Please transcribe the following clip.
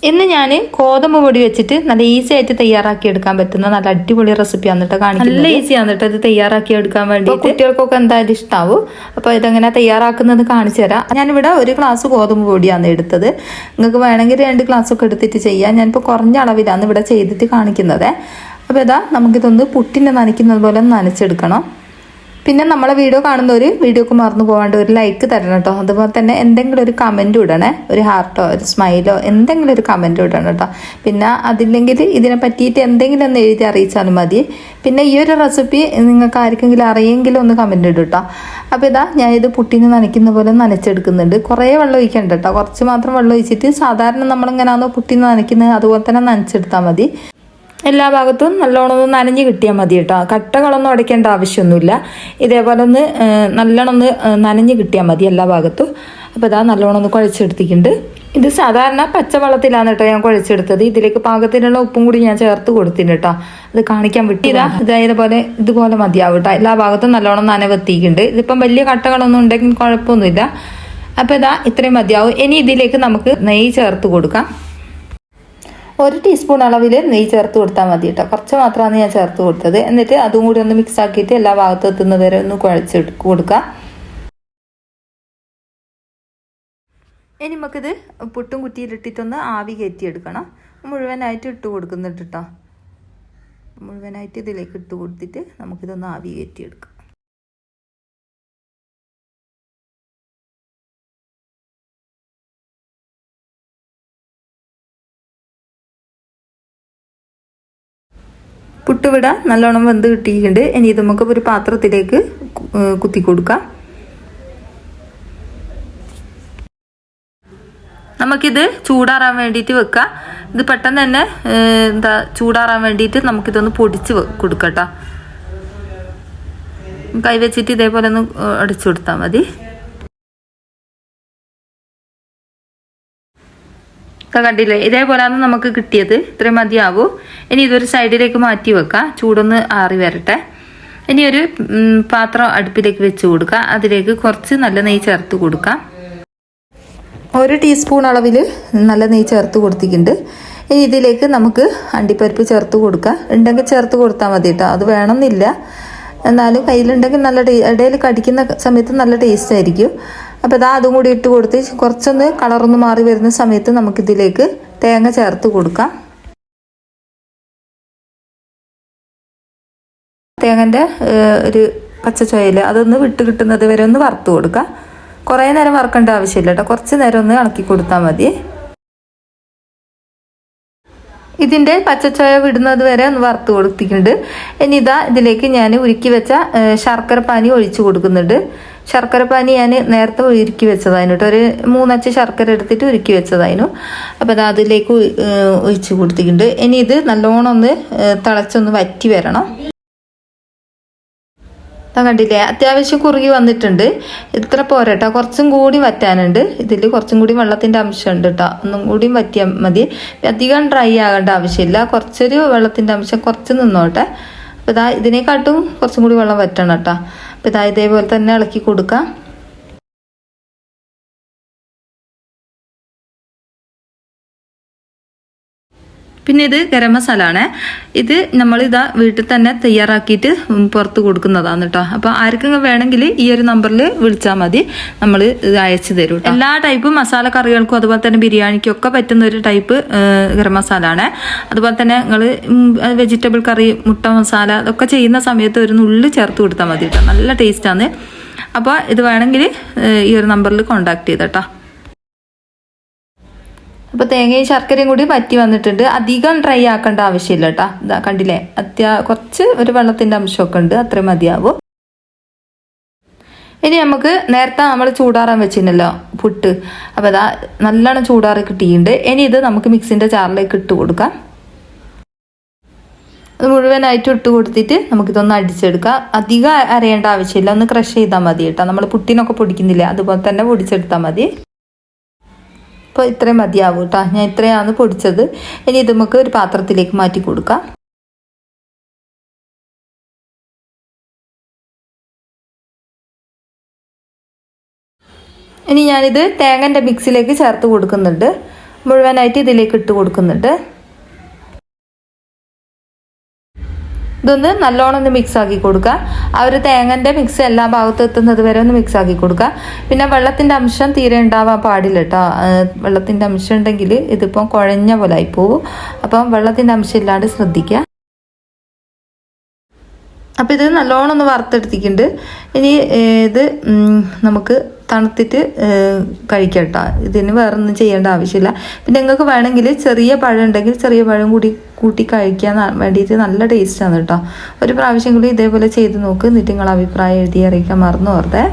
ഇന്ന് ഞാൻ ഗോതമ്പ് പൊടി വെച്ചിട്ട് നല്ല ഈസി ആയിട്ട് തയ്യാറാക്കി എടുക്കാൻ പറ്റുന്ന നല്ല അടിപൊളി റെസിപ്പിയാണ് കേട്ടോ കാണിക്കുന്നത്. നല്ല ഈസിയാണ് കേട്ടോ ഇത് തയ്യാറാക്കി എടുക്കാൻ വേണ്ടി. കുട്ടികൾക്കൊക്കെ എന്തായാലും ഇഷ്ടാവും. അപ്പോൾ ഇതെങ്ങനെ തയ്യാറാക്കുന്നത് കാണിച്ചു തരാം. ഞാനിവിടെ 1 ഗ്ലാസ് ഗോതമ്പ് പൊടിയാണ് എടുത്തത്. നിങ്ങൾക്ക് വേണമെങ്കിൽ 2 ഗ്ലാസ്സൊക്കെ എടുത്തിട്ട് ചെയ്യാം. ഞാനിപ്പോൾ കുറഞ്ഞ അളവിലാണ് ഇവിടെ ചെയ്തിട്ട് കാണിക്കുന്നത്. അപ്പോൾ ഇതാ നമുക്കിതൊന്ന് പുട്ടിനെ നനയ്ക്കുന്നത് പോലെ നനച്ചെടുക്കണം. പിന്നെ നമ്മളെ വീഡിയോ കാണുന്നവർ വീഡിയോക്ക് മറന്നു പോകാണ്ട് ഒരു ലൈക്ക് തരണം കേട്ടോ. അതുപോലെ തന്നെ എന്തെങ്കിലും ഒരു കമൻറ്റ് ഇടണേ, ഒരു ഹാർട്ടോ ഒരു സ്മൈലോ എന്തെങ്കിലും ഒരു കമൻറ്റ് ഇടണം കേട്ടോ. പിന്നെ അതില്ലെങ്കിൽ ഇതിനെ പറ്റിയിട്ട് എന്തെങ്കിലും ഒന്ന് എഴുതി അറിയിച്ചാലും മതി. പിന്നെ ഈ ഒരു റെസിപ്പി നിങ്ങൾക്ക് ആർക്കെങ്കിലും അറിയെങ്കിലും ഒന്ന് കമൻറ്റ് ഇടും കേട്ടോ. അപ്പോൾ ഇതാ ഞാനിത് പുട്ടിന് നനയ്ക്കുന്ന പോലെ നനച്ചെടുക്കുന്നുണ്ട്. കുറേ വെള്ളം ഒഴിക്കണ്ട കേട്ടോ, കുറച്ച് മാത്രം വെള്ളം ഒഴിച്ചിട്ട് സാധാരണ നമ്മളിങ്ങനെയാണോ പുട്ടിന് നനയ്ക്കുന്നത് അതുപോലെ തന്നെ നനച്ചെടുത്താൽ മതി. എല്ലാ ഭാഗത്തും നല്ലോണം ഒന്ന് നനഞ്ഞ് കിട്ടിയാൽ മതി കേട്ടോ. കട്ടകളൊന്നും അടയ്ക്കേണ്ട ആവശ്യമൊന്നുമില്ല. ഇതേപോലെ ഒന്ന് നല്ലോണം ഒന്ന് നനഞ്ഞ് കിട്ടിയാൽ മതി എല്ലാ ഭാഗത്തും. അപ്പോൾ ഇതാ നല്ലോണം ഒന്ന് കുഴച്ചെടുത്തിട്ടുണ്ട്. ഇത് സാധാരണ പച്ചവെള്ളത്തിലാണ് കേട്ടോ ഞാൻ കുഴച്ചെടുത്തത്. ഇതിലേക്ക് പാകത്തിനുള്ള ഉപ്പും കൂടി ഞാൻ ചേർത്ത് കൊടുത്തിട്ടുണ്ട് കേട്ടോ. അത് കാണിക്കാൻ വിട്ടു. ഇതുപോലെ മതിയാവും കേട്ടോ. എല്ലാ ഭാഗത്തും നല്ലോണം നനവെത്തിയിട്ടുണ്ട്. ഇതിപ്പം വലിയ കട്ടകളൊന്നും ഉണ്ടെങ്കിൽ കുഴപ്പമൊന്നുമില്ല. അപ്പോൾ ഇതാ ഇത്രയും മതിയാവും. ഇനി ഇതിലേക്ക് നമുക്ക് നെയ്യ് ചേർത്ത് കൊടുക്കാം. 1 ടീസ്പൂൺ അളവിൽ നെയ്യ് ചേർത്ത് കൊടുത്താൽ മതി കേട്ടോ. കുറച്ച് മാത്രമാണ് ഞാൻ ചേർത്ത് കൊടുത്തത്. എന്നിട്ട് അതും കൂടി ഒന്ന് മിക്സ് ആക്കിയിട്ട് എല്ലാ ഭാഗത്തും എത്തുന്നത് വരെ ഒന്ന് കുഴച്ച് കൊടുക്കുക. ഇനി നമുക്കിത് പുട്ടും കുറ്റിയിലിട്ടിട്ടൊന്ന് ആവി കയറ്റിയെടുക്കണം. മുഴുവനായിട്ട് ഇട്ട് കൊടുക്കുന്നുണ്ട് കേട്ടോ. മുഴുവനായിട്ട് ഇതിലേക്ക് ഇട്ട് കൊടുത്തിട്ട് നമുക്കിതൊന്ന് ആവി കയറ്റിയെടുക്കാം. പുട്ടുവിട നല്ലോണം വെന്ത് കിട്ടിയിട്ടുണ്ട്. ഇനി ഇത് നമുക്ക് ഒരു പാത്രത്തിലേക്ക് കുത്തി കൊടുക്കാം. നമുക്കിത് ചൂടാറാൻ വേണ്ടിയിട്ട് വെക്കാം. ഇത് പെട്ടെന്ന് തന്നെ ചൂടാറാൻ വേണ്ടിയിട്ട് നമുക്കിതൊന്ന് പൊടിച്ച് കൊടുക്കട്ടോ. കൈ വെച്ചിട്ട് ഇതേപോലെ ഒന്ന് അടിച്ചു കൊടുത്താൽ മതി. കണ്ടില്ലേ, ഇതേപോലെയാണ് നമുക്ക് കിട്ടിയത്. ഇത്രയും മതിയാവും. ഇനി ഇതൊരു സൈഡിലേക്ക് മാറ്റി വെക്കാം. ചൂടൊന്ന് ആറി വരട്ടെ. ഇനി ഒരു പാത്രം അടുപ്പിലേക്ക് വെച്ച് കൊടുക്കുക. അതിലേക്ക് കുറച്ച് നല്ല നെയ്യ് ചേർത്ത് കൊടുക്കാം. 1 ടീസ്പൂൺ അളവിൽ നല്ല നെയ്യ് ചേർത്ത് കൊടുത്തിട്ടുണ്ട്. ഇനി ഇതിലേക്ക് നമുക്ക് അണ്ടിപ്പരിപ്പ് ചേർത്ത് കൊടുക്കാം. ഉണ്ടെങ്കിൽ ചേർത്ത് കൊടുത്താൽ മതി കേട്ടോ. അത് വേണമെന്നില്ല, എന്നാലും കയ്യിലുണ്ടെങ്കിൽ നല്ല ഇടയിൽ കടിക്കുന്ന സമയത്ത് നല്ല ടേസ്റ്റ് ആയിരിക്കും. അപ്പോൾ ഇതാ അതും കൂടി ഇട്ട് കൊടുത്ത് കുറച്ചൊന്ന് കളറൊന്ന് മാറി വരുന്ന സമയത്ത് നമുക്കിതിലേക്ക് തേങ്ങ ചേർത്ത് കൊടുക്കാം. തേങ്ങൻ്റെ ഒരു പച്ചച്ചോയയിൽ അതൊന്ന് വിട്ട് കിട്ടുന്നത് വരെ ഒന്ന് വറുത്ത് കൊടുക്കാം. കുറേ നേരം വറുക്കേണ്ട ആവശ്യമില്ല കേട്ടോ. കുറച്ച് നേരം ഒന്ന് ഇളക്കി കൊടുത്താൽ മതി. ഇതിൻ്റെ പച്ചച്ചോയ വിടുന്നത് വരെ ഒന്ന് വറുത്ത് കൊടുത്തിട്ടുണ്ട്. ഇനി ഇതാ ഇതിലേക്ക് ഞാൻ ഉരുക്കി വെച്ച ശർക്കര പാനി ഒഴിച്ചു കൊടുക്കുന്നുണ്ട്. ശർക്കര പാനി ഞാൻ നേരത്തെ ഉരുക്കി വെച്ചതായിരുന്നു കേട്ടോ. ഒരു 3 അച്ച് ശർക്കര എടുത്തിട്ട് ഉരുക്കി വെച്ചതായിരുന്നു. അപ്പോൾ അത് അതിലേക്ക് ഒഴിച്ച് കൊടുത്തിട്ടുണ്ട്. ഇനി ഇത് നല്ലോണം ഒന്ന് തിളച്ചൊന്ന് വറ്റി വരണം. കണ്ടില്ലേ, അത്യാവശ്യം കുറുകി വന്നിട്ടുണ്ട്. ഇത്ര പോരട്ടോ, കുറച്ചും കൂടി വറ്റാനുണ്ട്. ഇതിൽ കുറച്ചും കൂടി വെള്ളത്തിൻ്റെ അംശമുണ്ട് കേട്ടോ. ഒന്നും കൂടി വറ്റിയാൽ മതി. അധികം ഡ്രൈ ആകേണ്ട ആവശ്യമില്ല. കുറച്ചൊരു വെള്ളത്തിൻ്റെ അംശം കുറച്ച് നിന്നോട്ടെ. അപ്പോൾ ഇതാ ഇതിനെക്കാട്ടും കുറച്ചും കൂടി വെള്ളം വറ്റണം കേട്ടോ. അപ്പോൾ ഇതാ ഇതേപോലെ തന്നെ ഇളക്കി കൊടുക്കാം. പിന്നെ ഇത് ഗരം മസാല ആണ്. ഇത് നമ്മളിതാ വീട്ടിൽ തന്നെ തയ്യാറാക്കിയിട്ട് പുറത്ത് കൊടുക്കുന്നതാണ് കേട്ടോ. അപ്പോൾ ആർക്കും വേണമെങ്കിൽ ഈ ഒരു നമ്പറിൽ വിളിച്ചാൽ മതി, നമ്മൾ ഇത് അയച്ചു തരും. എല്ലാ ടൈപ്പ് മസാല കറികൾക്കും അതുപോലെ തന്നെ ബിരിയാണിക്കും ഒക്കെ പറ്റുന്ന ഒരു ടൈപ്പ് ഗരം മസാല ആണ്. അതുപോലെ തന്നെ നിങ്ങൾ വെജിറ്റബിൾ കറി, മുട്ട മസാല അതൊക്കെ ചെയ്യുന്ന സമയത്ത് ഒരു നുള്ളി ചേർത്ത് കൊടുത്താൽ മതി കേട്ടോ. നല്ല ടേസ്റ്റാണ്. അപ്പോൾ ഇത് വേണമെങ്കിൽ ഈ ഒരു നമ്പറിൽ കോൺടാക്ട് ചെയ്തോട്ടോ. അപ്പോൾ തേങ്ങയും ശർക്കരയും കൂടി വറ്റി വന്നിട്ടുണ്ട്. അധികം ഡ്രൈ ആക്കേണ്ട ആവശ്യമില്ല കേട്ടോ. ഇതാ കണ്ടില്ലേ, കുറച്ച് ഒരു വെള്ളത്തിൻ്റെ അംശമൊക്കെ ഉണ്ട്. അത്രയും മതിയാവും. ഇനി നമുക്ക് നേരത്തെ നമ്മൾ ചൂടാറാൻ വെച്ചിരുന്നല്ലോ പുട്ട്. അപ്പോൾ ഇതാ നല്ലോണം ചൂടാറി കിട്ടിയിട്ടുണ്ട്. ഇനി ഇത് നമുക്ക് മിക്സിൻ്റെ ജാറിലേക്ക് ഇട്ട് കൊടുക്കാം. അത് മുഴുവനായിട്ട് ഇട്ട് കൊടുത്തിട്ട് നമുക്കിതൊന്ന് അടിച്ചെടുക്കാം. അധികം അരയേണ്ട ആവശ്യമില്ല, ഒന്ന് ക്രഷ് ചെയ്താൽ മതി കേട്ടോ. നമ്മൾ പുട്ടിനൊക്കെ പൊടിക്കുന്നില്ലേ അതുപോലെ തന്നെ പൊടിച്ചെടുത്താൽ മതി. അപ്പോൾ ഇത്രയും മതിയാവും കേട്ടോ. ഞാൻ ഇത്രയാണ് പൊടിച്ചത്. ഇനി ഇത് നമുക്ക് ഒരു പാത്രത്തിലേക്ക് മാറ്റി കൊടുക്കാം. ഇനി ഞാനിത് തേങ്ങൻ്റെ മിക്സിലേക്ക് ചേർത്ത് കൊടുക്കുന്നുണ്ട്. മുഴുവനായിട്ട് ഇതിലേക്ക് ഇട്ട് കൊടുക്കുന്നുണ്ട്. ഇതൊന്ന് നല്ലോണം ഒന്ന് മിക്സ് ആക്കി കൊടുക്കുക. ആ ഒരു തേങ്ങൻ്റെ മിക്സ് എല്ലാ ഭാഗത്തും എത്തുന്നത് വരെ ഒന്ന് മിക്സ് ആക്കി കൊടുക്കുക. പിന്നെ വെള്ളത്തിൻ്റെ അംശം തീരെ ഉണ്ടാവാൻ പാടില്ല കേട്ടോ. വെള്ളത്തിൻ്റെ അംശം ഉണ്ടെങ്കിൽ ഇതിപ്പം കുഴഞ്ഞ പോലെ ആയി പോകും. അപ്പം വെള്ളത്തിൻ്റെ അംശം ഇല്ലാണ്ട് ശ്രദ്ധിക്കുക. അപ്പോൾ ഇത് നല്ലോണം ഒന്ന് വറുത്തെടുത്തിട്ടുണ്ട്. ഇനി ഇത് നമുക്ക് തണുത്തിട്ട് കഴിക്കാം കേട്ടോ. ഇതിന് വേറെ ഒന്നും ചെയ്യേണ്ട ആവശ്യമില്ല. പിന്നെ നിങ്ങൾക്ക് വേണമെങ്കിൽ ചെറിയ പഴം ഉണ്ടെങ്കിൽ ചെറിയ പഴം കൂട്ടി കഴിക്കാൻ വേണ്ടിയിട്ട് നല്ല ടേസ്റ്റാണ് കേട്ടോ. ഒരു പ്രാവശ്യം കൂടി ഇതേപോലെ ചെയ്ത് നോക്ക്. എന്നിട്ട് നിങ്ങൾ അഭിപ്രായം എഴുതി അറിയിക്കാൻ മറന്നു പോകരുതേ.